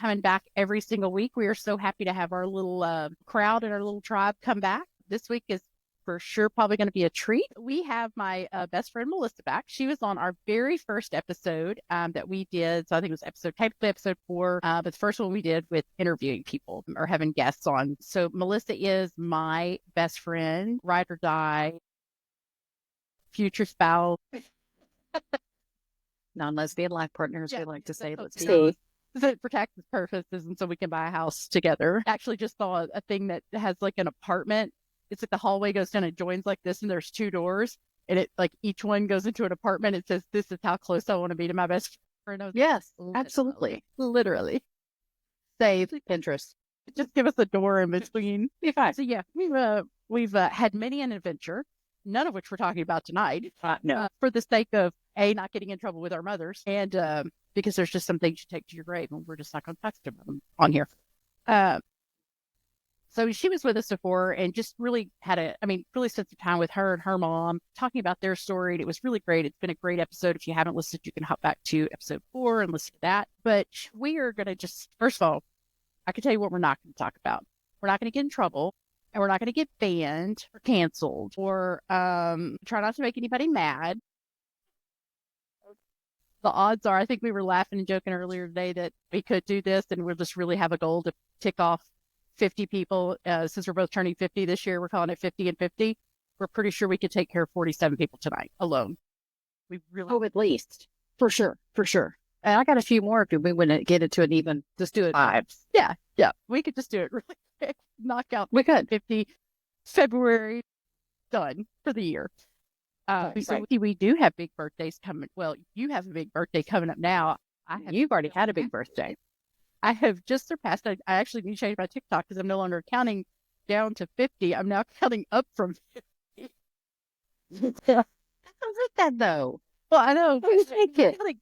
coming back every single week. We are so happy to have our little crowd and our little tribe come back. This week is for sure probably going to be a treat. We have my best friend Melissa back. She was on our very first episode that we did. So I think it was technically episode 4, but the first one we did with interviewing people or having guests on. So Melissa is my best friend, ride or die, future spouse. Non-lesbian life partners, we like to say. Let's see. For tax purposes, and so we can buy a house together. Actually, just saw a thing that has like an apartment. It's like the hallway goes down and joins like this, and there's 2 doors, and it like each one goes into an apartment. It says, "This is how close I want to be to my best friend." Yes, absolutely, literally. Save Pinterest. Just give us a door in between. Be fine. So yeah, we've had many an adventure, none of which we're talking about tonight. No, for the sake of not getting in trouble with our mothers, and because there's just some things you take to your grave, and we're just not going to talk about them on here. So she was with us before and just really really spent some time with her and her mom talking about their story. And it was really great. It's been a great episode. If you haven't listened, you can hop back to episode 4 and listen to that. But we are going to just, first of all, I can tell you what we're not going to talk about. We're not going to get in trouble, and we're not going to get banned or canceled or try not to make anybody mad. The odds are, I think we were laughing and joking earlier today that we could do this, and we'll just really have a goal to tick off 50 people. Since we're both turning 50 this year, we're calling it 50 and 50. We're pretty sure we could take care of 47 people tonight alone. We really, at least for sure. And I got a few more if we want to get into an even. Just do it 5. Yeah. We could just do it really quick. Knock out. We could 50 February, done for the year. So we do have big birthdays coming. Well, you have a big birthday coming up now. You've already had a big birthday. I have just surpassed. I actually need to change my TikTok because I'm no longer counting down to 50. I'm now counting up from 50. How's that though? Well, I know.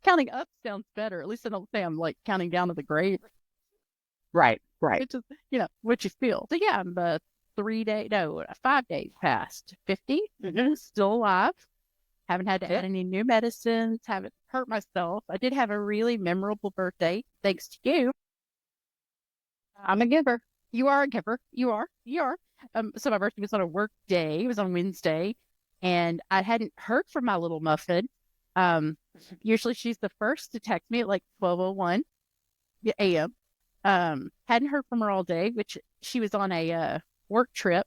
Counting up sounds better. At least I don't say I'm like counting down to the grave. Right. Which is, what you feel. So yeah, I'm 5 days past 50. Mm-hmm. Still alive. Haven't had to add any new medicines. Haven't hurt myself. I did have a really memorable birthday, thanks to you. I'm a giver. You are a giver. You are. So my birthday was on a work day. It was on Wednesday, and I hadn't heard from my little muffin. Usually she's the first to text me at like 12:01 a.m. Hadn't heard from her all day, which she was on a work trip,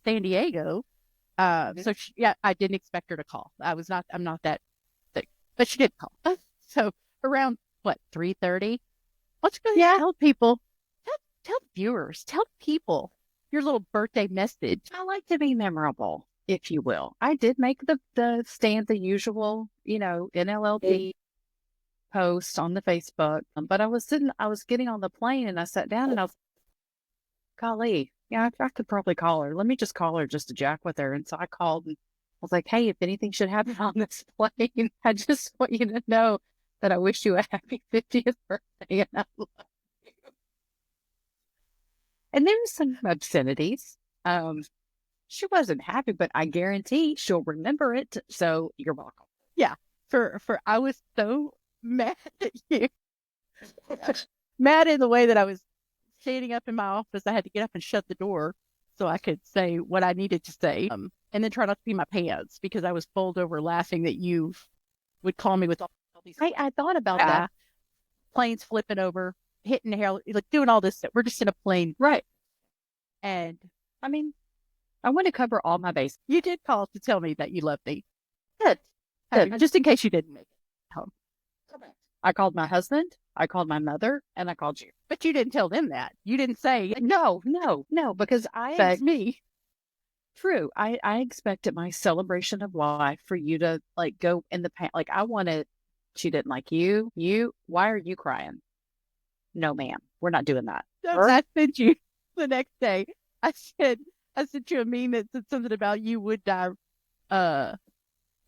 San Diego. So I didn't expect her to call. I'm not that thick, but she did call. So around 3:30, let's go tell people, tell the viewers, tell people your little birthday message. I like to be memorable, if you will. I did make the usual, NLLP post on the Facebook, but I was getting on the plane and I sat down and I was, golly, I could probably call her. Let me just call her just to jack with her. And so I called and I was like, hey, if anything should happen on this plane, I just want you to know that I wish you a happy 50th birthday and I love you. And there were some obscenities. She wasn't happy, but I guarantee she'll remember it. So you're welcome. Yeah. I was so mad at you. Mad in the way that I was standing up in my office. I had to get up and shut the door so I could say what I needed to say, and then try not to pee my pants because I was bowled over laughing that you would call me with all these. I thought about that. Planes flipping over, hitting the hair, like doing all this stuff. We're just in a plane, right? And I want to cover all my bases. You did call to tell me that you loved me. Good. Just in case you didn't make it home. I called my husband, I called my mother, and I called you. But you didn't tell them that. You didn't say, no, because expect me. True. I expected my celebration of life for you to go in the past. I wanted, she didn't like you. Why are you crying? No, ma'am, we're not doing that. I sent you the next day. I sent you a meme that said something about you would die.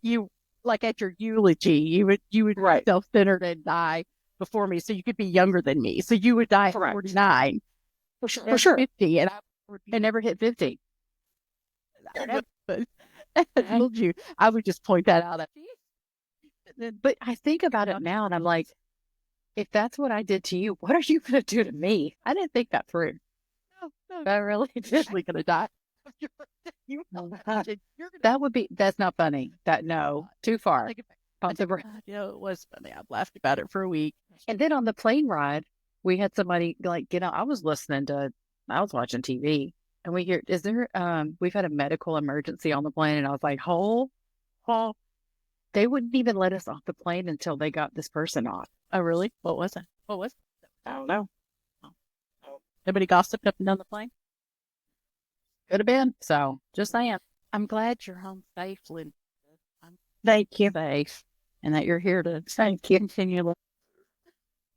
You at your eulogy, you would be self-centered and die before me, so you could be younger than me. So you would die at 49. For sure. 50, and I never hit 50. I told you, I would just point that out at you. But I think about it now, and I'm like, if that's what I did to you, what are you going to do to me? I didn't think that through. No, no, I really you're did. actually gonna die. You're, you Oh, know, God. you're gonna That would be, that's not funny. That, no, too I far. think it back. I Off the think, bra- it was funny. I've laughed about it for a week. And then on the plane ride, we had somebody like get out. I was watching TV and we hear, we've had a medical emergency on the plane. And I was like, oh, they wouldn't even let us off the plane until they got this person off. Oh, really? What was it? What was it? I don't know. Nobody gossiped up and down the plane? Could have been. So just saying. I'm glad you're home safely. I'm Thank you. safe and that you're here to Thank you. continue.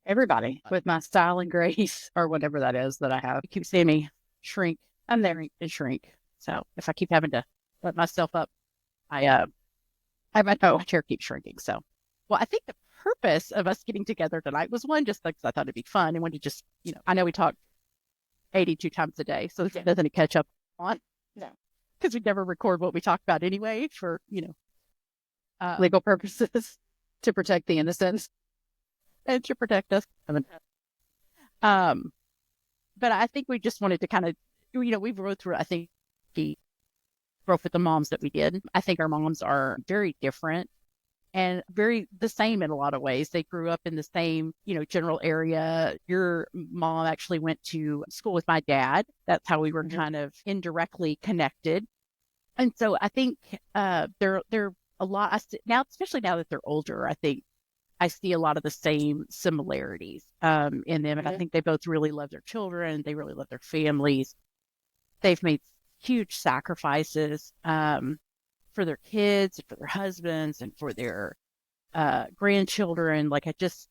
Everybody with my style and grace or whatever that is that I have. You keep seeing me shrink I'm there. and shrink. So if I keep having to let myself up, my chair keeps shrinking. So, well, I think the purpose of us getting together tonight was one, just because I thought it'd be fun, and one to just, I know we talk 82 times a day, so there's nothing to catch up on. No. Because we never record what we talk about anyway for, Legal purposes to protect the innocents. and to protect us. Um, but I think we just wanted to kind of, we've rode through, I think, the growth with the moms that we did. I think our moms are very different and very the same in a lot of ways. They grew up in the same, general area. Your mom actually went to school with my dad. That's how we were kind of indirectly connected. And so I think they're a lot now, especially now that they're older. I think I see a lot of the same similarities in them, and I think they both really love their children. They really love their families. They've made huge sacrifices for their kids, and for their husbands, and for their grandchildren.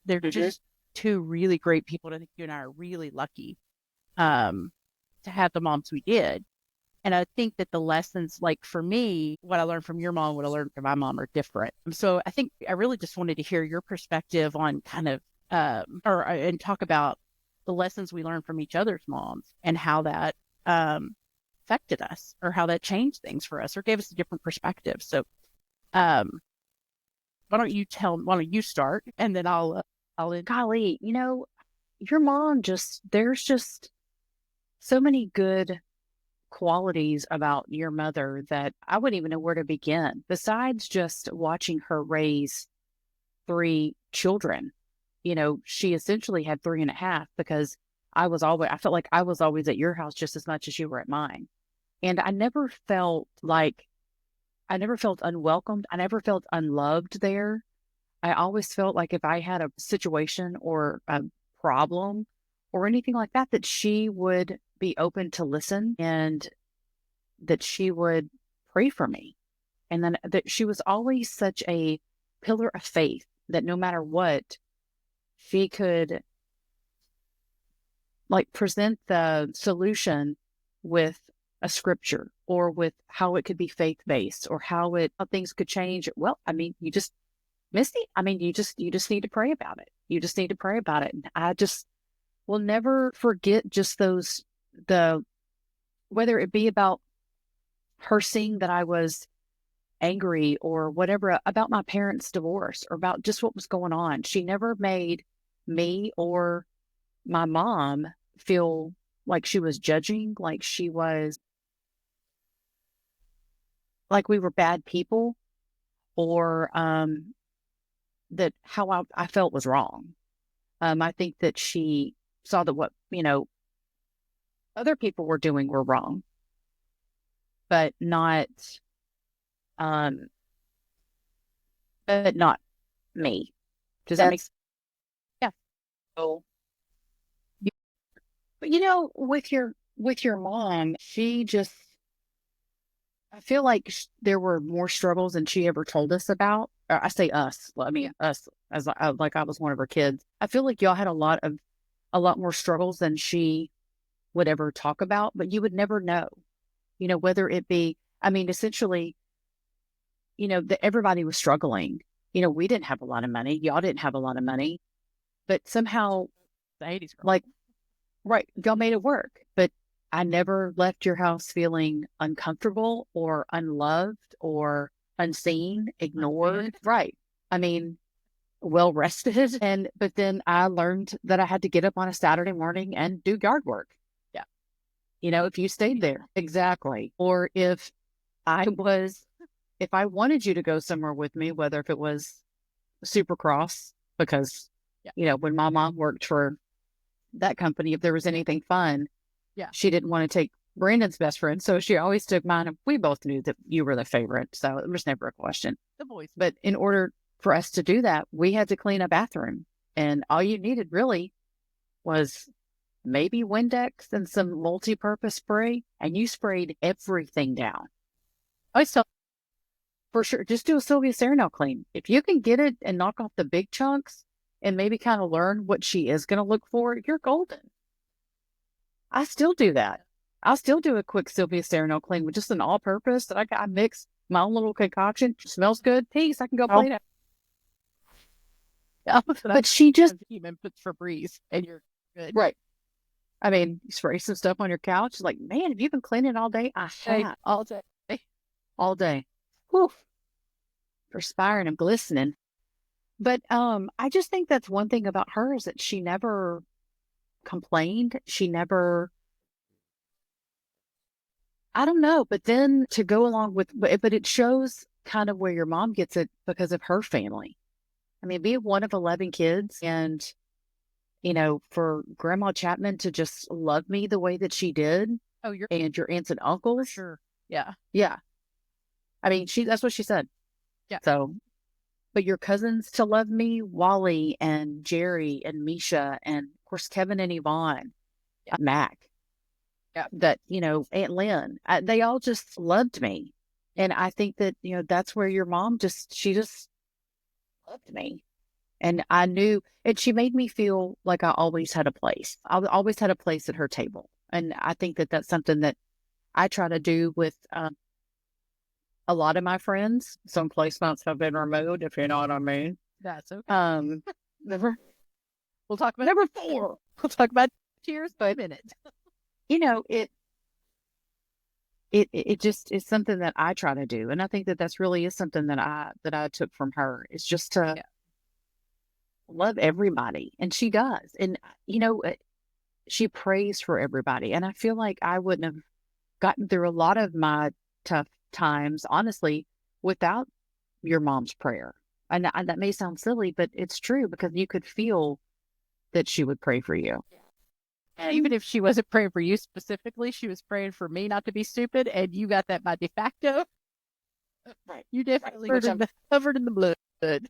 They're just two really great people. And I think you and I are really lucky to have the moms we did. And I think that the lessons, like for me, what I learned from your mom, what I learned from my mom are different. So I think I really just wanted to hear your perspective on kind of, and talk about the lessons we learned from each other's moms and how that affected us or how that changed things for us or gave us a different perspective. So why don't you start and then I'll end. Golly, your mom there's just so many good qualities about your mother that I wouldn't even know where to begin. Besides just watching her raise 3 children, she essentially had 3.5 because I felt like I was always at your house just as much as you were at mine. And I never felt unwelcomed. I never felt unloved there. I always felt like if I had a situation or a problem or anything like that, that she would be open to listen and that she would pray for me. And then that she was always such a pillar of faith that no matter what, she could present the solution with a scripture or with how it could be faith-based or how things could change. Well, Misty, you just need to pray about it. You just need to pray about it. And I just will never forget just whether it be about her seeing that I was angry or whatever about my parents' divorce or about just what was going on. She never made me or my mom feel like she was judging, like we were bad people or that how I felt was wrong. I think that she saw that what, other people were doing were wrong, but not me. Does that make sense? Yeah. So, but with your mom, she just, I feel like there were more struggles than she ever told us about. I say us. I mean, us as like I was one of her kids. I feel like y'all had a lot more struggles than she would ever talk about, but you would never know, whether it be, essentially, that everybody was struggling. We didn't have a lot of money. Y'all didn't have a lot of money, but somehow The 80s girl. right, y'all made it work. But I never left your house feeling uncomfortable or unloved or unseen, ignored. Unfed. Right. well rested. But then I learned that I had to get up on a Saturday morning and do yard work. Yeah. If you stayed there. Exactly. Or if I wanted you to go somewhere with me, whether if it was Supercross, because, when my mom worked for that company, if there was anything fun, she didn't want to take Brandon's best friend. So she always took mine. And we both knew that you were the favorite. So it was never a question. The boys. But in order for us to do that, we had to clean a bathroom. And all you needed really was maybe Windex and some multi-purpose spray. And you sprayed everything down. I still, for sure, just do a Sylvia Sereno clean. If you can get it and knock off the big chunks and maybe kind of learn what she is going to look for, you're golden. I still do that. I'll still do a quick Sylvia Sereno clean with just an all-purpose that I mix my own little concoction. Smells good. Peace. I can go play that. Yeah, but she just puts Febreze and you're good. Right. I mean, you spray some stuff on your couch. It's like, man, have you been cleaning all day? I have. All day. All day. Whew. Perspiring and glistening. But I just think that's one thing about her is that she never complained. She never, I don't know, but then to go along with, but it shows kind of where your mom gets it because of her family. I mean, being one of 11 kids and, for Grandma Chapman to just love me the way that she did. Oh, and your aunts and uncles. Sure. Yeah. Yeah. I mean, that's what she said. Yeah. So, but your cousins to love me, Wally and Jerry and Misha, and of course, Kevin and Yvonne, Mac. Yeah. That, Aunt Lynn, they all just loved me. And I think that, that's where your mom she just loved me. And I knew, and she made me feel like I always had a place. I always had a place at her table. And I think that that's something that I try to do with a lot of my friends. Some placements have been removed, if you know what I mean. That's okay. We'll talk about number 4. We'll talk about cheers in a minute. It just is something that I try to do. And I think that that's really is something that I took from her. It's just to love everybody. And she does. And, she prays for everybody. And I feel like I wouldn't have gotten through a lot of my tough times, honestly, without your mom's prayer. And that may sound silly, but it's true because you could feel that she would pray for you. And even if she wasn't praying for you specifically, she was praying for me not to be stupid, and you got that by de facto. Right. You definitely covered in the blood.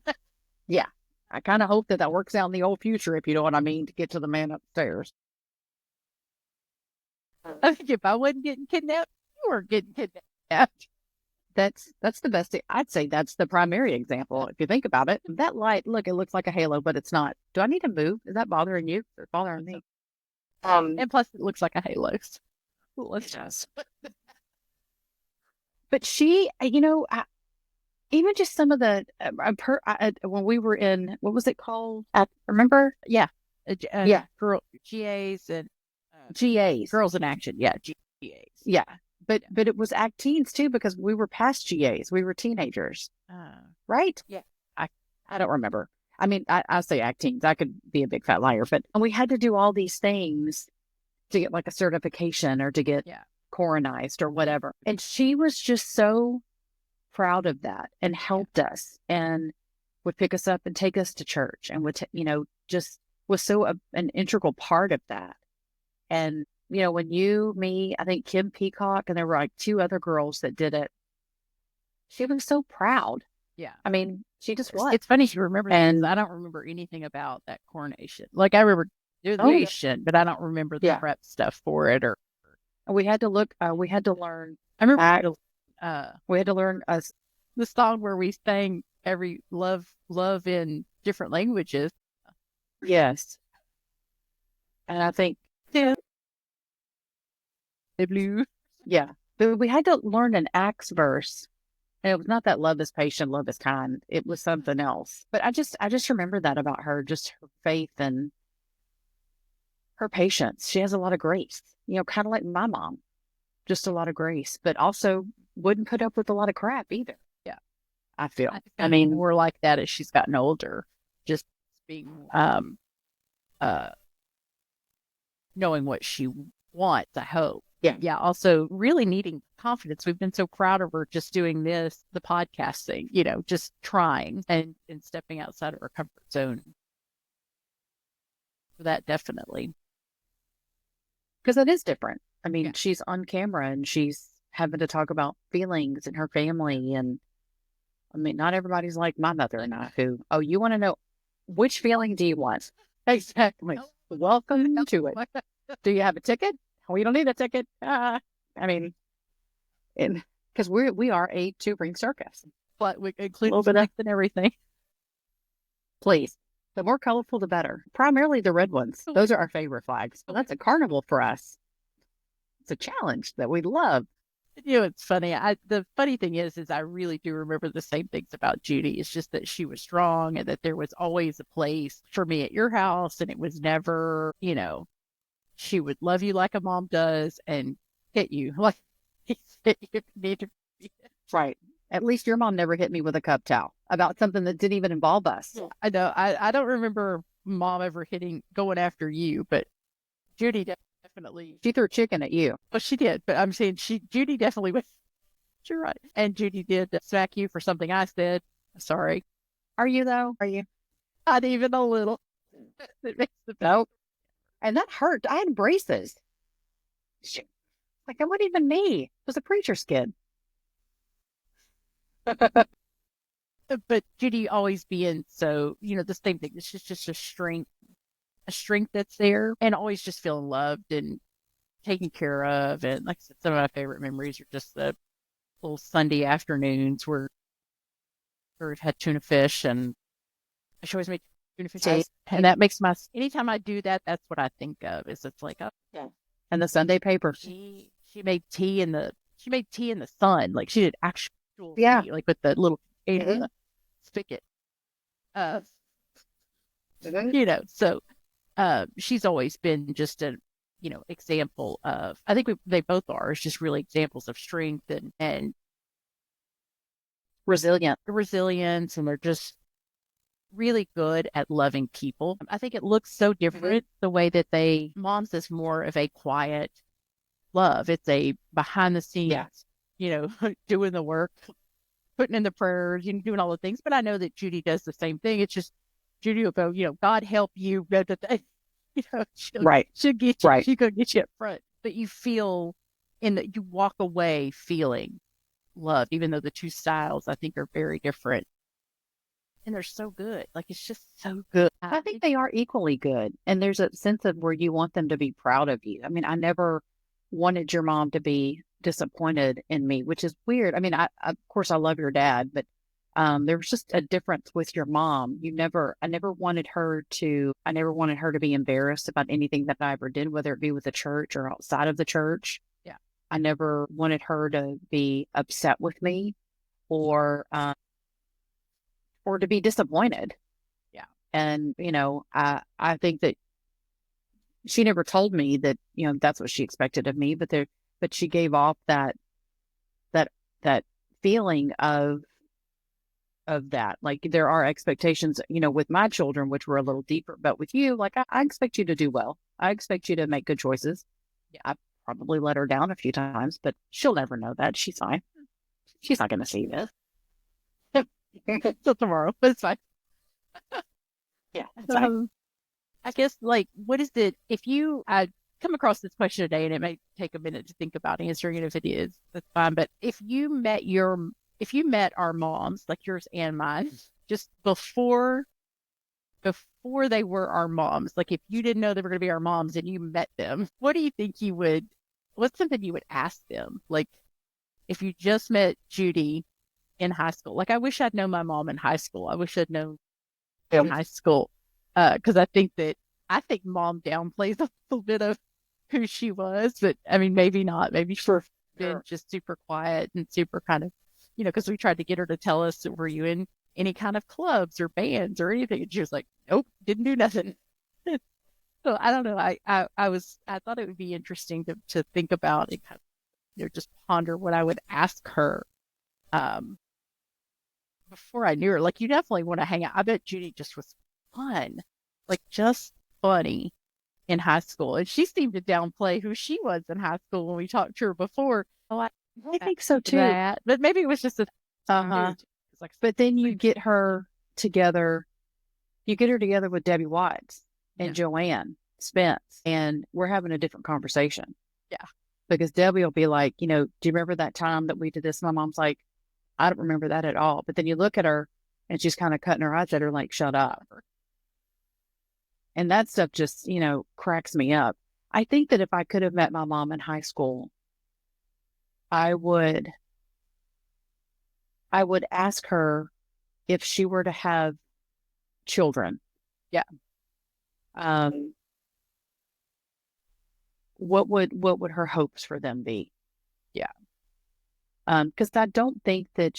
Yeah. I kind of hope that works out in the old future, if you know what I mean, to get to the man upstairs. I think if I wasn't getting kidnapped, you weren't getting kidnapped. That's the best thing. I'd say that's the primary example. If you think about it, that light, look, it looks like a halo, but it's not. Do I need to move? Is that bothering you? Or bothering me? And plus it looks like a halo. Well, it does. But she, even just some of the, when we were in, what was it called? Remember? Yeah. Girl, GAs and GAs. Girls in Action. Yeah. GAs. Yeah. But it was act teens too, because we were past GAs. We were teenagers. Right? Yeah. I don't remember. I mean, I say act teens. I could be a big fat liar, but we had to do all these things to get like a certification or to get coronized or whatever. And she was just so proud of that and helped us and would pick us up and take us to church and would, just was so an integral part of that. And, when you, me, I think Kim Peacock, and there were like 2 other girls that did it, she was so proud. Yeah. I mean, she just was. It's funny you remember that, and I don't remember anything about that coronation. Like I remember the coronation, but I don't remember the prep stuff for it. Or we had to look. We had to learn. I remember we had to learn the song where we sang every love in different languages. Yes, and I think the blue. Yeah, but we had to learn an Acts verse. And it was not that love is patient, love is kind. It was something else. But I just remember that about her, just her faith and her patience. She has a lot of grace, kind of like my mom, just a lot of grace, but also wouldn't put up with a lot of crap either. Yeah. I feel. I mean, more like that as she's gotten older. just being, knowing what she wants, I hope. Yeah. Yeah. Also really needing confidence. We've been so proud of her just doing this, the podcast thing, just trying and stepping outside of her comfort zone. For that, definitely. Because it is different. I mean, Yeah. she's on camera and she's having to talk about feelings and her family. And I mean, not everybody's like my mother and I who, oh, you want to know which feeling do you want? Exactly. Welcome to it. Do you have a ticket? We don't need a ticket. I mean, because we are a two-ring circus. But we include flags and everything. Please. The more colorful, the better. Primarily the red ones. Those are our favorite flags. So that's a carnival for us. It's a challenge that we love. It's funny. The funny thing is I really do remember the same things about Judy. It's just that she was strong and that there was always a place for me at your house. And it was never, she would love you like a mom does and hit you like you need to be. Right. At least your mom never hit me with a cup towel about something that didn't even involve us. I know. I don't remember mom ever going after you, but Judy definitely. She threw chicken at you. Well, she did, but I'm saying Judy definitely was. You're right. And Judy did smack you for something I said. Sorry. Are you though? Are you? Not even a little. Nope. And that hurt. I had braces. Like, it wasn't even me. It was a preacher's kid. But Judy always being so, the same thing. It's just a strength that's there, and always just feeling loved and taken care of. And like I said, some of my favorite memories are just the little Sunday afternoons where we've had tuna fish, and she always made tuna fish tea. And that makes anytime I do that, that's what I think of. Is it's like, oh, yeah. And the Sunday paper. She made tea in the sun. Like she did actual tea, like with the little spigot. So she's always been just a example of, I think they both are, it's just really examples of strength and resilience, and they're just really good at loving people. I think it looks so different the way that mom's is more of a quiet love. It's a behind the scenes, doing the work, putting in the prayers, doing all the things. But I know that Judy does the same thing. It's just Judy will go, God help you. She'll get you. Right. She's going to get you up front. But you feel you walk away feeling loved, even though the two styles I think are very different. And they're so good. Like, it's just so good. I think they are equally good. And there's a sense of where you want them to be proud of you. I mean, I never wanted your mom to be disappointed in me, which is weird. I mean, of course I love your dad, but there was just a difference with your mom. I never wanted her to be embarrassed about anything that I ever did, whether it be with the church or outside of the church. Yeah. I never wanted her to be upset with me or to be disappointed. Yeah. And, I think that she never told me that, that's what she expected of me, but she gave off that feeling of that. Like, there are expectations, with my children, which were a little deeper, but with you, like, I expect you to do well. I expect you to make good choices. Yeah. I probably let her down a few times, but she'll never know that. She's fine. She's not going to see this. Till tomorrow, but it's fine. Yeah. It's fine. I guess, like, what is it, if I come across this question today, and it may take a minute to think about answering it. If it is, that's fine. But if you met our moms, like yours and mine, just before they were our moms, like if you didn't know they were going to be our moms and you met them, what do you think what's something you would ask them? Like, if you just met Judy in high school, like, I wish I'd known my mom in high school. I wish I'd known in high school. Because I think mom downplays a little bit of who she was, but I mean, maybe not. Maybe she's been just super quiet and super kind of, because we tried to get her to tell us, were you in any kind of clubs or bands or anything? And she was like, nope, didn't do nothing. So I don't know. I thought it would be interesting to think about and kind of, just ponder what I would ask her. Before I knew her, like, you definitely want to hang out. I bet Judy just was fun, like just funny in high school. And she seemed to downplay who she was in high school when we talked to her before. Oh, I think so too. That, but maybe it was just a like, but then you get her together. You get her together with Debbie Watts and Joanne Spence, and we're having a different conversation. Yeah, because Debbie will be like, do you remember that time that we did this? My mom's like, I don't remember that at all. But then you look at her and she's kind of cutting her eyes at her like, shut up. And that stuff just, cracks me up. I think that if I could have met my mom in high school, I would ask her if she were to have children. Yeah. What would her hopes for them be? Yeah. Because I don't think that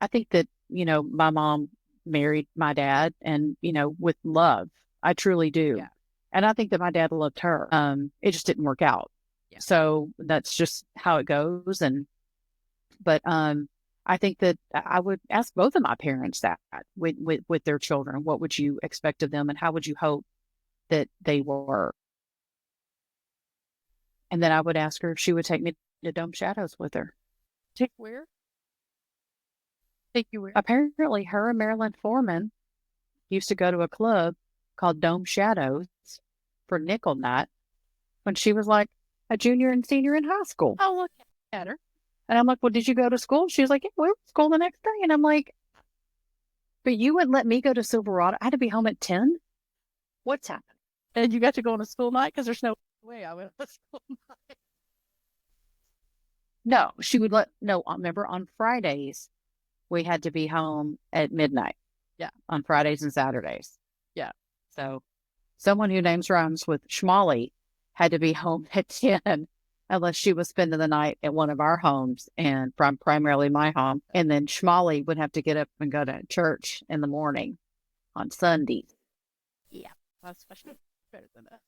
I think that, my mom married my dad and, with love. I truly do. Yeah. And I think that my dad loved her. It just didn't work out. Yeah. So that's just how it goes. But I think that I would ask both of my parents that with their children, what would you expect of them and how would you hope that they were? And then I would ask her if she would take me to Dome Shadows with her. Take where? Take you where? Apparently, her and Marilyn Foreman used to go to a club called Dome Shadows for nickel night when she was like a junior and senior in high school. Oh, look at her. And I'm like, well, did you go to school? She was like, yeah, we were at school the next day. And I'm like, but you wouldn't let me go to Silverado. I had to be home at 10. What's happening? And you got to go on a school night? Because there's no way I went on a school night. No, she would remember on Fridays, we had to be home at midnight. Yeah. On Fridays and Saturdays. Yeah. So someone who names rhymes with Schmally had to be home at 10 unless she was spending the night at one of our homes and from primarily my home. And then Schmally would have to get up and go to church in the morning on Sundays. Yeah. That's better than that.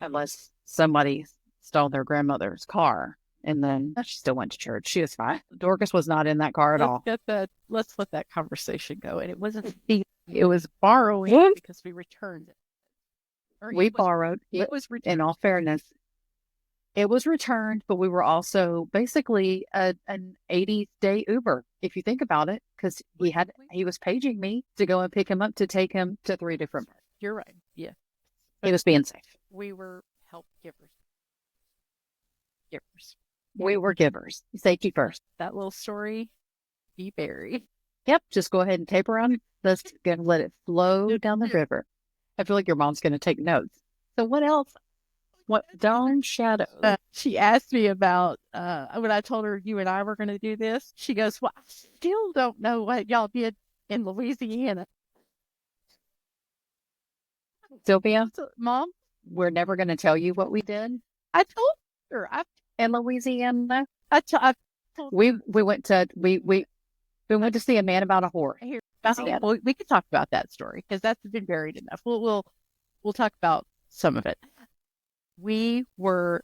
Unless somebody stole their grandmother's car. And then she still went to church. She was fine. Dorcas was not in that car at all. Let's let that conversation go. And it wasn't stealing, it was borrowing because we returned it. We borrowed. It was returned. In all fairness, it was returned, but we were also basically an 80 day Uber, if you think about it, because he was paging me to go and pick him up to take him to 3 different. You're right. Yeah. He was being safe. We were help givers. We were givers. Safety first. That little story, be buried. Yep. Just go ahead and tape around. Let's let it flow down the river. I feel like your mom's going to take notes. So what else? What Dome Shadows? She asked me about when I told her you and I were going to do this. She goes, well, I still don't know what y'all did in Louisiana. Sylvia, Mom, we're never going to tell you what we did. I told her. In Louisiana, we went to see a man about a horse. Well, we could talk about that story because that's been buried enough. We'll talk about some of it. We were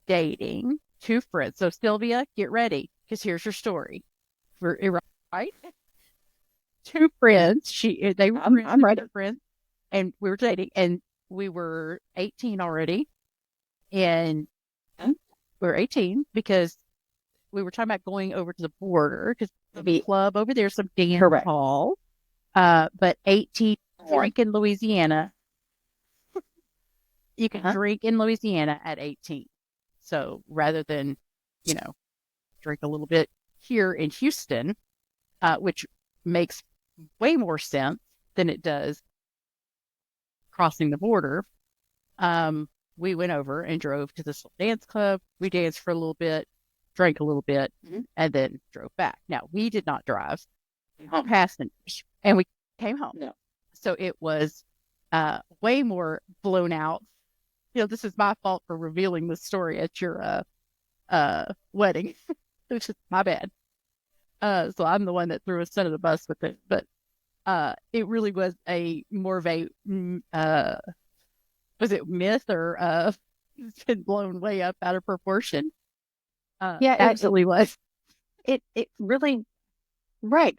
dating 2 friends. So Sylvia, get ready because here's your story. Right? 2 friends. They were I'm ready. Friends, and we were dating, and we were 18 already, and we were 18 because we were talking about going over to the border because the club over there, some dance hall. But 18 drink in Louisiana. You can drink in Louisiana at 18. So rather than, drink a little bit here in Houston, which makes way more sense than it does crossing the border. We went over and drove to this dance club. We danced for a little bit, drank a little bit, and then drove back. Now, we did not drive. Passengers. And we came home. No. So it was way more blown out. This is my fault for revealing this story at your wedding. It's just my bad. So I'm the one that threw us under the bus with it. But it really was more of a was it myth or it's been blown way up out of proportion? Yeah, it absolutely was. It really, right.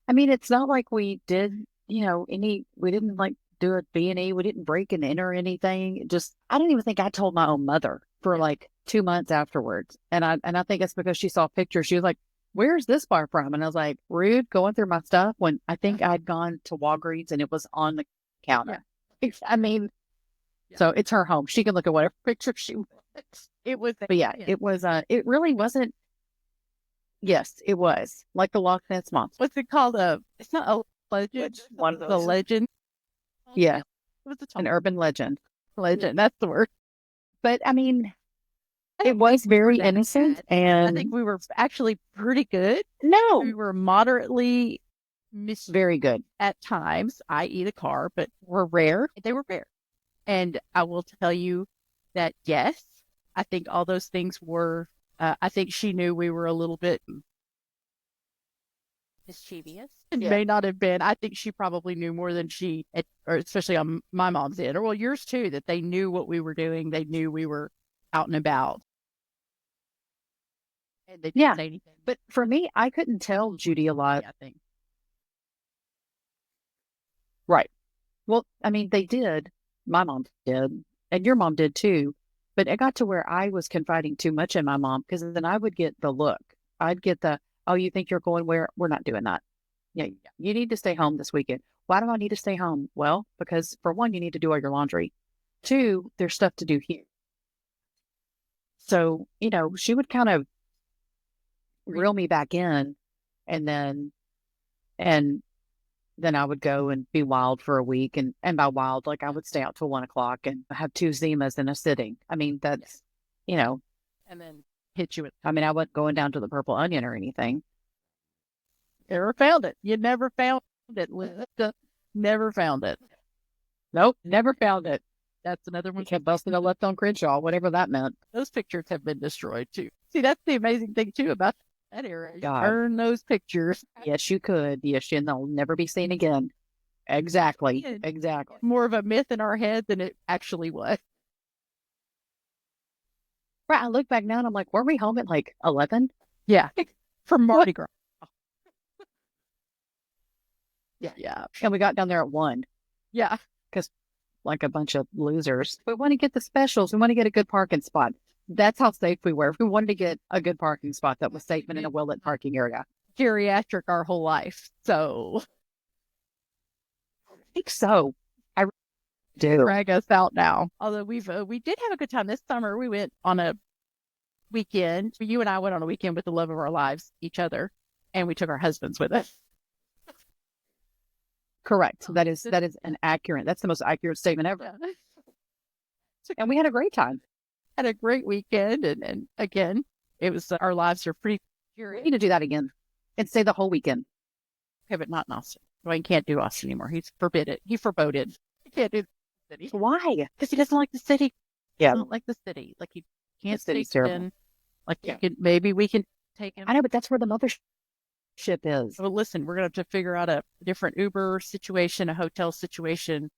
I I mean, it's not like we did, we didn't like do a B&E. We didn't break and enter anything. Just, I don't even think I told my own mother for like 2 months afterwards. And I think it's because she saw pictures. She was like, where's this bar from? And I was like, rude, going through my stuff when I think I'd gone to Walgreens and it was on the counter. I mean, so it's her home. She can look at whatever picture she wants. It was, But yeah, it was, it really wasn't. Yes, it was like the Loch Ness monster. what's it called? It's not a legend. One of The those. legend. Yeah, What's the an urban legend. legend? That's the word. But I mean, I it don't was think we were very that innocent, bad. I and think we were actually pretty good. We no, were moderately very good. at times, i.e., the car, but were rare. They were rare. And I will tell you that, yes, I think all those things were, I think she knew we were a little bit mischievous. It Yeah. may not have been. I think she probably knew more than or especially on my mom's end, or well, yours too, that they knew what we were doing. They knew we were out and about. And they didn't Yeah. say anything. But for me, I couldn't tell Judy a lot. I think. Right. Well, I mean, they did. My mom did, and your mom did too. But it got to where I was confiding too much in my mom because then I would get the look. I'd get the, oh, you think you're going where? We're not doing that. Yeah, you need to stay home this weekend. Why do I need to stay home? Well, because for one, you need to do all your laundry. Two, there's stuff to do here. So, she would kind of reel me back in and and then I would go and be wild for a week. And by wild, like I would stay out till 1 o'clock and have two Zimas in a sitting. I mean, that's, And then hit you with. I mean, I wasn't going down to the Purple Onion or anything. Never found it. You never found it, Linda. Never found it. Nope, never found it. That's another one. Kept busting a left on Crenshaw, whatever that meant. Those pictures have been destroyed too. See, that's the amazing thing too about that era. God. Burn those pictures. Yes, you could. Yes, and they'll never be seen again. Exactly. Exactly. More of a myth in our head than it actually was. Right. I look back now and I'm like, were we home at like 11? Yeah. From Mardi Gras. Yeah. And we got down there at 1. Yeah. Because like a bunch of losers, we want to get the specials. We want to get a good parking spot. That's how safe we were. We wanted to get a good parking spot that was safe and in a well-lit parking area. Geriatric our whole life. So I think so. I do. Drag us out now. Although we did have a good time this summer. We went on a weekend. You and I went on a weekend with the love of our lives, each other, and we took our husbands with us. Correct. That is that's the most accurate statement ever. Yeah. And we had a great time. Had a great weekend, and again, it was our lives are pretty. We need to do that again and stay the whole weekend. Okay, but not in Austin. Dwayne can't do Austin anymore. He's forbidden. He foreboded. He can't do the city. Why? Because he doesn't like the city. Yeah. He doesn't like the city. Like he can't city's stay terrible. in. Like maybe we can take him. I know, but that's where the mothership is. Well, listen, we're gonna have to figure out a different Uber situation, a hotel situation.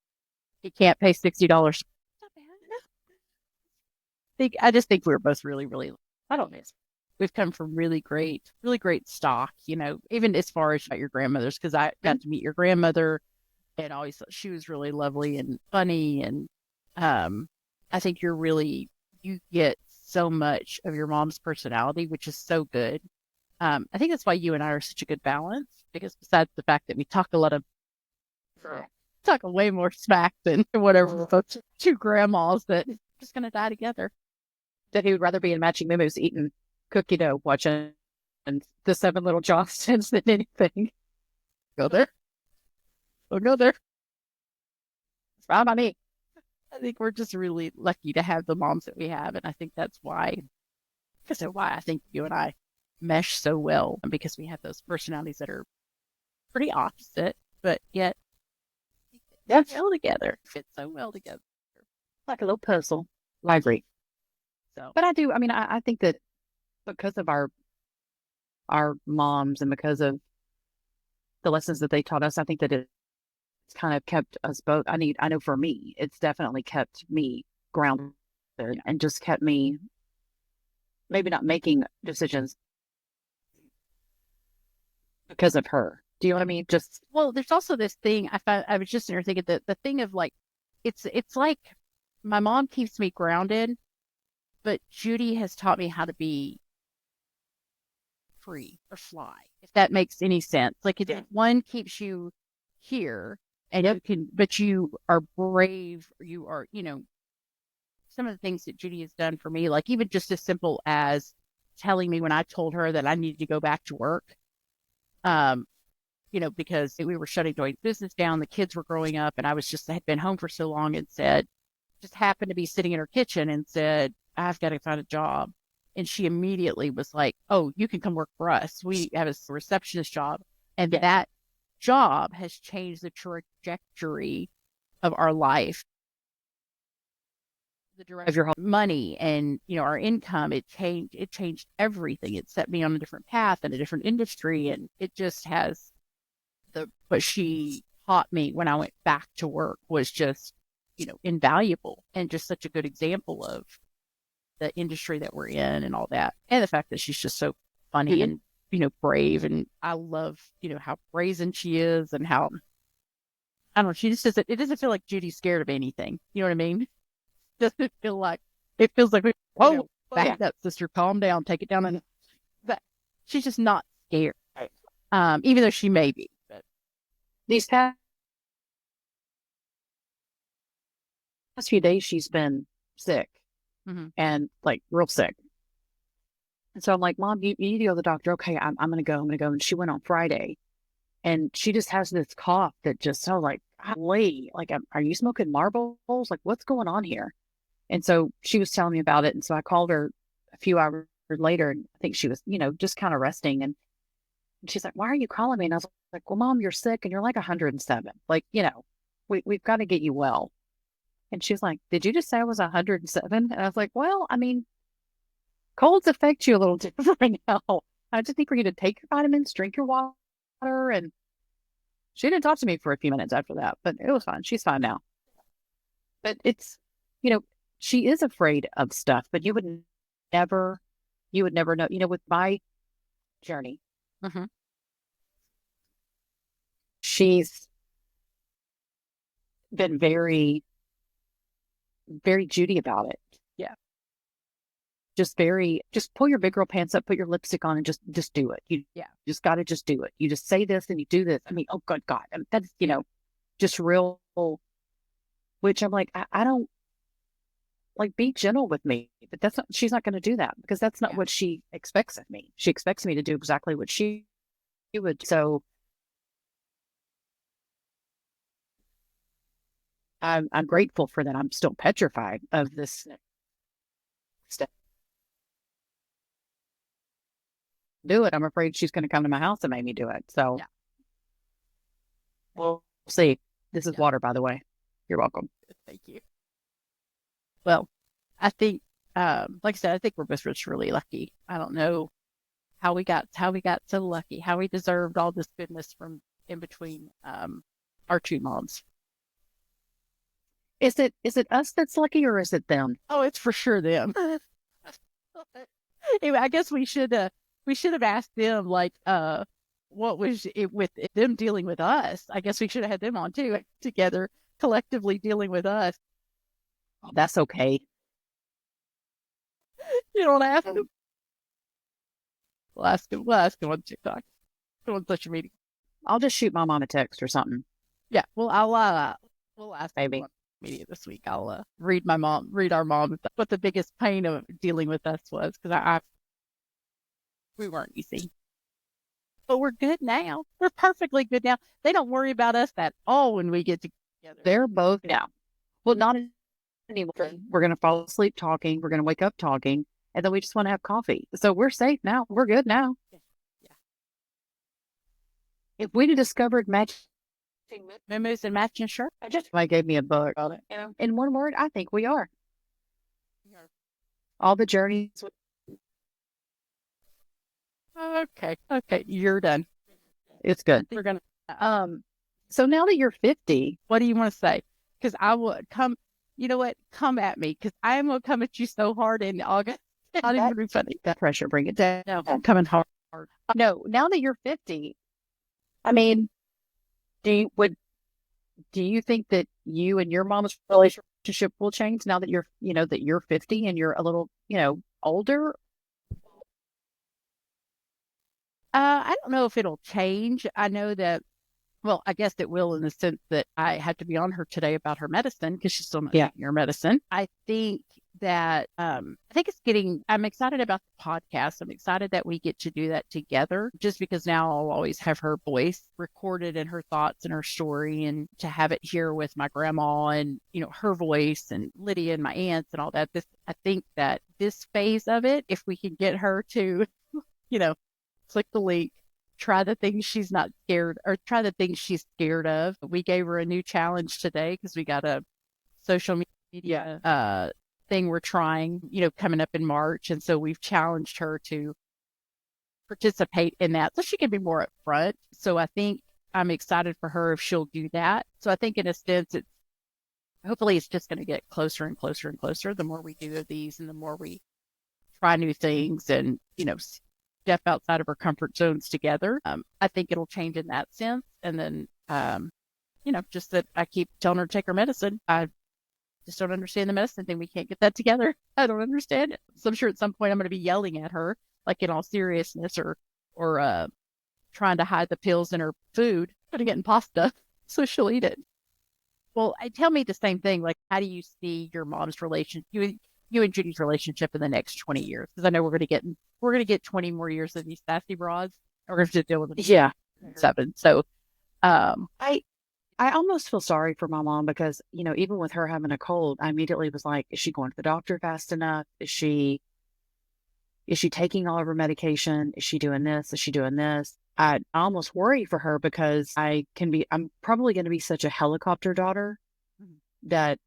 He can't pay $60. I just think we were both really, really. I don't miss. We've come from really great stock. Even as far as your grandmother's, because I got to meet your grandmother, and always thought she was really lovely and funny, and I think you get so much of your mom's personality, which is so good. I think that's why you and I are such a good balance, because besides the fact that we talk way more smack than whatever those two grandmas that are just going to die together. That he would rather be in matching memos eating cookie dough, watching the 7 Little Johnsons than anything. Go there. We'll go there. It's fine by me. I think we're just really lucky to have the moms that we have, and I think that's why I think you and I mesh so well, because we have those personalities that are pretty opposite, but yet well together. Fit so well together, like a little puzzle. I agree. So, but I do. I mean, I think that because of our moms and because of the lessons that they taught us, I think that it's kind of kept us both. I know for me, it's definitely kept me grounded and just kept me maybe not making decisions because of her. Do you know what I mean? Just Well, there's also this thing I found. I was just in there thinking that the thing of like, it's like my mom keeps me grounded, but Judy has taught me how to be free or fly, if that makes any sense. Like one keeps you here and you can, but you are brave, you are, some of the things that Judy has done for me, like even just as simple as telling me when I told her that I needed to go back to work, um, because we were shutting doing business down, the kids were growing up, and I was just had been home for so long and said, just happened to be sitting in her kitchen and said, I've got to find a job. And she immediately was like, oh, you can come work for us. We have a receptionist job. And that job has changed the trajectory of our life, the direction of your whole money and, our income. It changed everything. It set me on a different path and a different industry. And it just has what she taught me when I went back to work was just, invaluable and just such a good example of the industry that we're in and all that. And the fact that she's just so funny and, brave. And I love, how brazen she is and how, I don't know, she just doesn't, it doesn't feel like Judy's scared of anything. You know what I mean? Doesn't feel like, it feels like, back up, sister, calm down, take it down. And but she's just not scared. Even though she may be. But these past few days, she's been sick and like real sick. And so I'm like, Mom, you need to go to the doctor. Okay, I'm going to go. And she went on Friday and she just has this cough that just so like, golly, like, are you smoking marbles? Like, what's going on here? And so she was telling me about it. And so I called her a few hours later and I think she was, just kind of resting. And she's like, why are you calling me? And I was like, well, Mom, you're sick and you're like 107. Like, we've got to get you well. And she's like, did you just say I was 107? And I was like, well, I mean, colds affect you a little different now. I just think for you to take your vitamins, drink your water. And she didn't talk to me for a few minutes after that, but it was fine. She's fine now. But it's, she is afraid of stuff, but you would never know, with my journey. She's been very, very Judy about it. Yeah. Just pull your big girl pants up, put your lipstick on and just do it. You just got to just do it. You just say this and you do this. I mean, oh, good God. I mean, that's, just real, which I'm like, I don't like be gentle with me, but she's not going to do that because that's not what she expects of me. She expects me to do exactly what she would. So I'm grateful for that. I'm still petrified of this step. Do it. I'm afraid she's going to come to my house and make me do it. So we'll see. This is water, by the way. You're welcome. Thank you. Well, I think, like I said, I think we're both just really lucky. I don't know how we got so lucky, how we deserved all this goodness from in between our two moms. Is it us that's lucky or is it them? Oh, it's for sure them. Anyway, I guess we should have asked them like what was it with them dealing with us. I guess we should have had them on too together, collectively dealing with us. Oh, that's okay. You don't have to. We'll ask them on TikTok, on social media. I'll just shoot my mom a text or something. Yeah, well, we'll ask maybe on media this week. I'll read our mom what the biggest pain of dealing with us was because we weren't easy, but we're good now. We're perfectly good now. They don't worry about us at all when we get together. They're both now. Well, not anymore. We're going to fall asleep talking. We're going to wake up talking. And then we just want to have coffee. So we're safe now. We're good now. Yeah. If we'd have discovered matching memos and matching shirt, I gave me a book on it. In one word, I think we are. All the journeys. Okay. You're done. It's good. We're going to, so now that you're 50, what do you want to say? Because I will come, you know what? Come at me because I am going to come at you so hard in August. Not even be funny. That pressure, bring it down. No, I'm coming hard. No, now that you're 50, I mean, do you would do you think that you and your mom's relationship will change now that you're 50 and you're a little, older? I don't know if it'll change. I know that, well, I guess it will in the sense that I had to be on her today about her medicine because she's still not Yeah. taking her medicine. I think that, I think I'm excited about the podcast. I'm excited that we get to do that together just because now I'll always have her voice recorded and her thoughts and her story, and to have it here with my grandma and, her voice and Lydia and my aunts and all that. I think that this phase of it, if we can get her to, you know, click the link, try the things she's not scared, or try the things she's scared of. We gave her a new challenge today because we got a social media thing we're trying, coming up in March. And so we've challenged her to participate in that so she can be more upfront. So I think I'm excited for her if she'll do that. So I think in a sense, hopefully it's just going to get closer and closer and closer the more we do of these and the more we try new things and, step outside of our comfort zones together. I think it'll change in that sense. And then, just that I keep telling her to take her medicine. I just don't understand the medicine thing. We can't get that together. I don't understand it. So I'm sure at some point I'm going to be yelling at her, like in all seriousness, or trying to hide the pills in her food, putting it in pasta so she'll eat it. Well, tell me the same thing. Like, how do you see your mom's relationship, you and Judy's relationship in the next 20 years? Because I know we're going to get 20 more years of these sassy broads. We're going to have to deal with it. Yeah. 7. So, I almost feel sorry for my mom because, even with her having a cold, I immediately was like, is she going to the doctor fast enough? Is she taking all of her medication? Is she doing this? Is she doing this? I almost worry for her because I'm probably going to be such a helicopter daughter that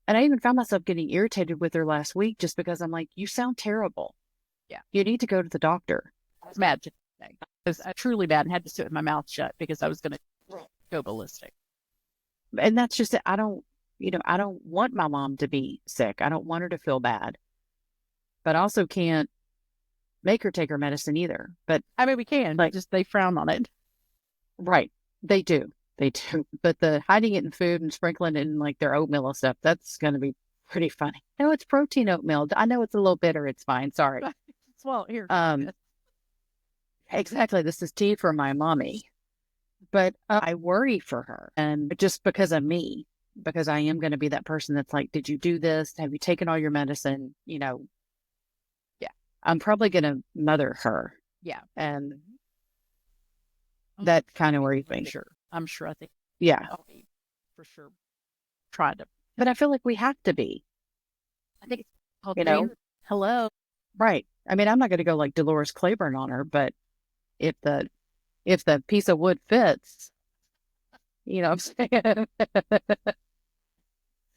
and I even found myself getting irritated with her last week just because I'm like, you sound terrible. Yeah. You need to go to the doctor. I was mad today. I was truly mad and had to sit with my mouth shut because I was going to go ballistic. And that's just it. I don't want my mom to be sick. I don't want her to feel bad. But I also can't make her take her medicine either. But I mean, we can, but just they frown on it. Right. They do. They do. But the hiding it in food and sprinkling it in like their oatmeal and stuff, that's going to be pretty funny. No, it's protein oatmeal. I know it's a little bitter. It's fine. Sorry. Well, here. Exactly. This is tea for my mommy. But I worry for her. And just because of me, because I am going to be that person that's like, did you do this? Have you taken all your medicine? Yeah. I'm probably going to mother her. Yeah. And that kind of worries me. Sure. I'm sure. I think. Yeah. I'll be for sure trying to. But I feel like we have to be. I think it's called hello. Right. I mean, I'm not going to go like Dolores Claiborne on her, but if the piece of wood fits, what I'm saying?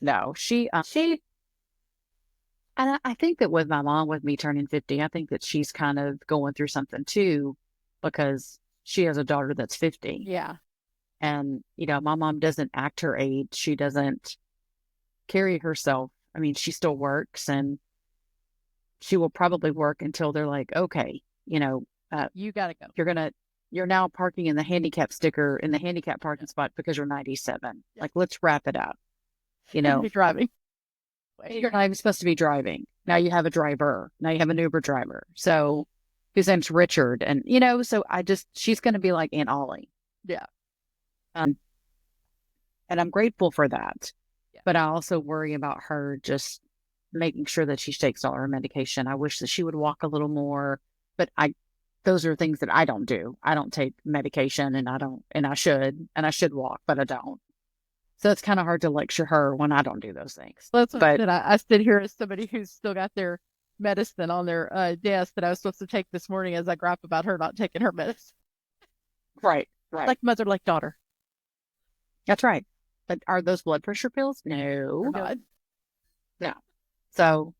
No, and I think that with my mom, with me turning 50, I think that she's kind of going through something too, because she has a daughter that's 50. Yeah. And, my mom doesn't act her age. She doesn't carry herself. I mean, she still works and she will probably work until they're like, okay, you got to go. You're now parking in the handicap sticker in the handicap parking spot because you're 97. Yeah. Like, let's wrap it up. Be driving. You're not even supposed to be driving. Now you have a driver. Now you have an Uber driver. So his name's Richard. And, so she's going to be like Aunt Ollie. Yeah. And I'm grateful for that. Yeah. But I also worry about her just making sure that she takes all her medication. I wish that she would walk a little more, but those are things that I don't do. I don't take medication and I should walk, but I don't. So it's kind of hard to lecture her when I don't do those things. Well, I sit here as somebody who's still got their medicine on their desk that I was supposed to take this morning as I gripe about her not taking her medicine. Right. Like mother, like daughter. That's right. But are those blood pressure pills? No. No. So,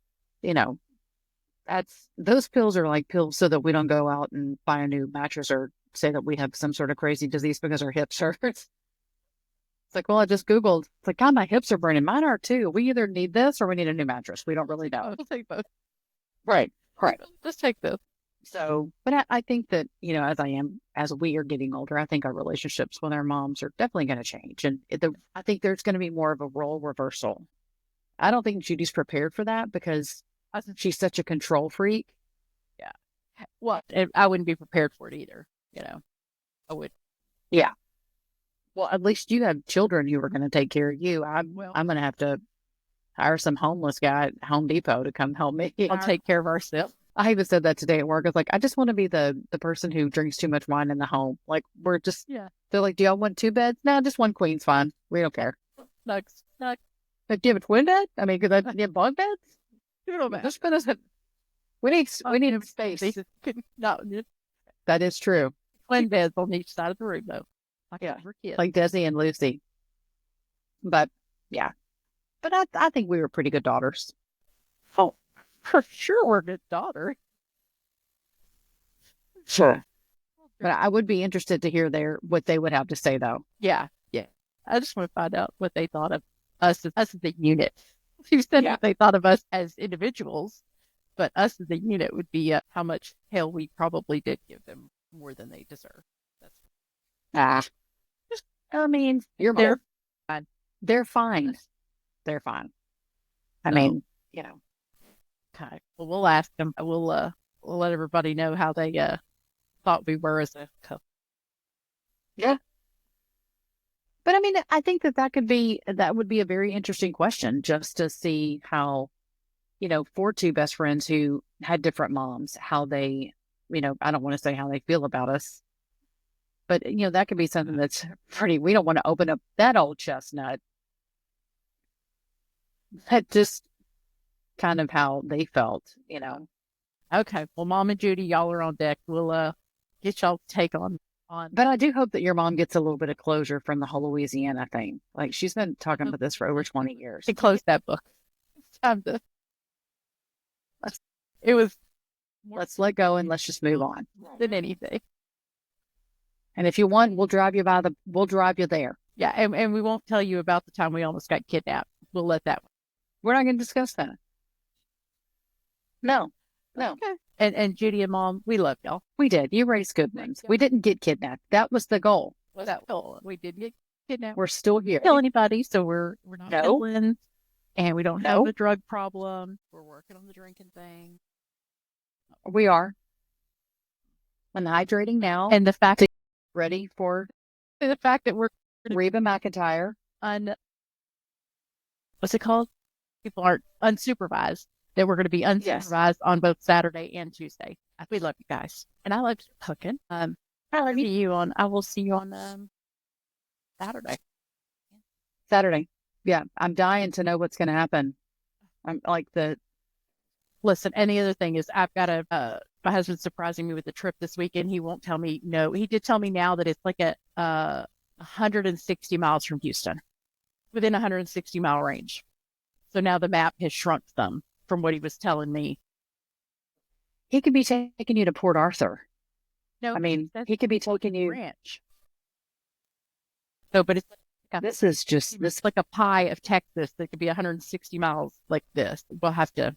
those pills are like pills so that we don't go out and buy a new mattress or say that we have some sort of crazy disease because our hips hurt. It's like, well, I just Googled. It's like, God, my hips are burning. Mine are too. We either need this or we need a new mattress. We don't really know. We'll take both. Right. Just take both. So, but I think that, as we are getting older, I think our relationships with our moms are definitely going to change. And I think there's going to be more of a role reversal. I don't think Judy's prepared for that because she's such a control freak. Yeah. Well, I wouldn't be prepared for it either. I would. Yeah. Well, at least you have children who are going to take care of you. I'm going to have to hire some homeless guy at Home Depot to come help me. I'll take care of ourselves. I even said that today at work. I was like, I just want to be the person who drinks too much wine in the home. Like, we're just, they're like, do y'all want 2 beds? No, just 1 queen's fine. We don't care. Nugs. But do you have a twin bed? I mean, because you have bunk beds? Just put us in. We need space. No, that is true. Twin beds on each side of the room, though. Like Desi and Lucy. But, yeah. But I think we were pretty good daughters. Oh, for sure we're a good daughter. Sure. But I would be interested to hear what they would have to say, though. Yeah. I just want to find out what they thought of us as a unit. You said what they thought of us as individuals, but us as a unit would be how much hell we probably did give them more than they deserve. I mean, they're fine. They're fine. They're fine. I mean, Okay. Well, we'll ask them. We'll let everybody know how they thought we were as a couple. Yeah. But I mean, I think that would be a very interesting question just to see how, for 2 best friends who had different moms, how they, I don't want to say how they feel about us, but, that could be something that's we don't want to open up that old chestnut. That just kind of how they felt, Okay. Well, Mom and Judy, y'all are on deck. We'll get y'all take on. But I do hope that your mom gets a little bit of closure from the whole Louisiana thing. Like, she's been talking about this for over 20 years. To close that book. It's time to. It was. Let's let go and let's just move on. Than anything. And if you want, we'll drive you there. Yeah, and we won't tell you about the time we almost got kidnapped. We'll let that one. We're not going to discuss that. No. Okay. And Judy and Mom, we love y'all. We did. You raised good ones. We didn't get kidnapped. That was the goal. We didn't get kidnapped. We're still here. Kill anybody, so we're not villains, and we don't have a drug problem. We're working on the drinking thing. We are. I'm hydrating now, and the fact that ready for the fact that we're Reba McEntire what's it called? People aren't unsupervised. That we're going to be unsupervised on both Saturday and Tuesday. We love you guys, and I love cooking. I will see you on Saturday. Saturday, yeah. I'm dying to know what's going to happen. I'm like Listen, and the other thing is, I've got my husband's surprising me with a trip this weekend. He won't tell me no. He did tell me now that it's like 160 miles from Houston, within 160-mile range. So now the map has shrunk some from what he was telling me. He could be taking you to Port Arthur. No, I mean, he could be taking you ranch. No, but it's this is just this like a pie of Texas that could be 160 miles like this. We'll have to.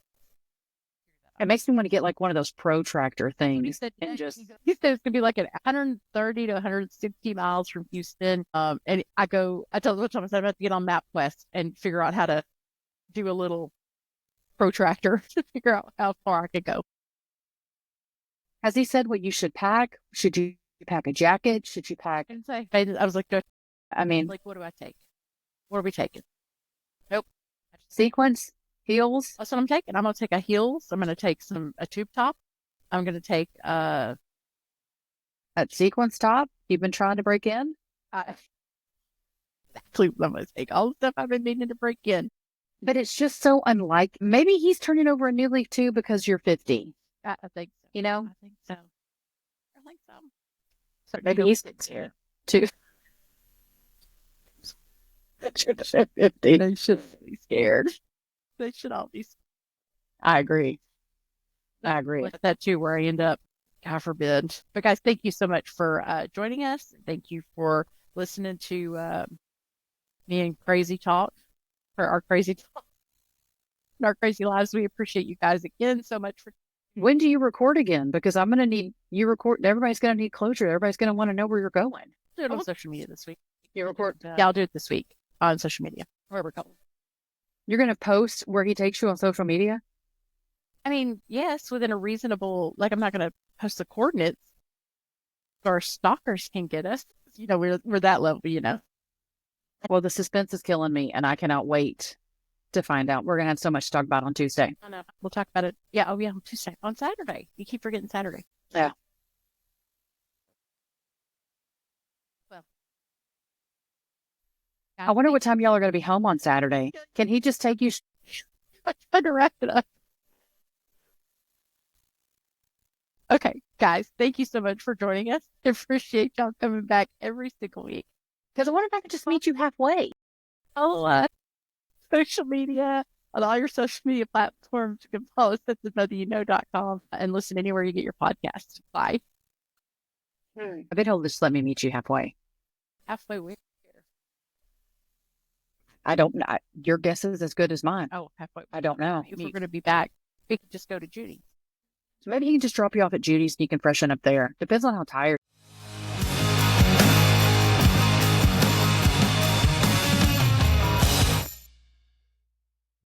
It makes me want to get like one of those protractor things. He said it's going to be like 130 to 160 miles from Houston. And I tell him I'm about to get on MapQuest and figure out how to do a little protractor to figure out how far I could go. Has he said what you should pack? Should you pack a jacket? Should you pack? I was like, I mean, like, what do I take? What are we taking? Nope. Sequence. Heels? That's what I'm taking. I'm going to take a heels. I'm going to take a tube top. I'm going to take a sequence top. You've been trying to break in? Exactly what I'm going to take. All the stuff I've been meaning to break in. But it's just so unlike. Maybe he's turning over a new leaf too because you're 50. I think so. You know? I think so. So maybe he's here too. They should be scared. They should all be. I agree. With that too, where I end up, God forbid. But guys, thank you so much for joining us. Thank you for listening to me and Crazy Talk, for our crazy talk and our crazy lives. We appreciate you guys again so much for When do you record again? Because I'm going to need you record. Everybody's going to need closure. Everybody's going to want to know where you're going. Do it on social media this week. You record. Yeah, I'll do it this week on social media. Wherever it goes. You're going to post where he takes you on social media? I mean, yes, within a reasonable, like, I'm not going to post the coordinates or stalkers can get us. You know, we're that level, you know. Well, the suspense is killing me, and I cannot wait to find out. We're going to have so much to talk about on Tuesday. I know. We'll talk about it. Yeah. Oh, yeah. On Tuesday. On Saturday. You keep forgetting Saturday. Yeah. Well, I wonder what time y'all are going to be home on Saturday. Can he just take you? I'm trying to wrap it up. Okay, guys, thank you so much for joining us. I appreciate y'all coming back every single week. Because I wonder if I could just meet you halfway. Follow social media, on all your social media platforms. You can follow us at themotheryouknow.com and listen anywhere you get your podcasts. Bye. I bet he'll just let me meet you halfway. Halfway where? I don't know. Your guess is as good as mine. Oh, halfway. I don't know. If we're going to be back, we could just go to Judy. So maybe he can just drop you off at Judy's and you can freshen up there. Depends on how tired.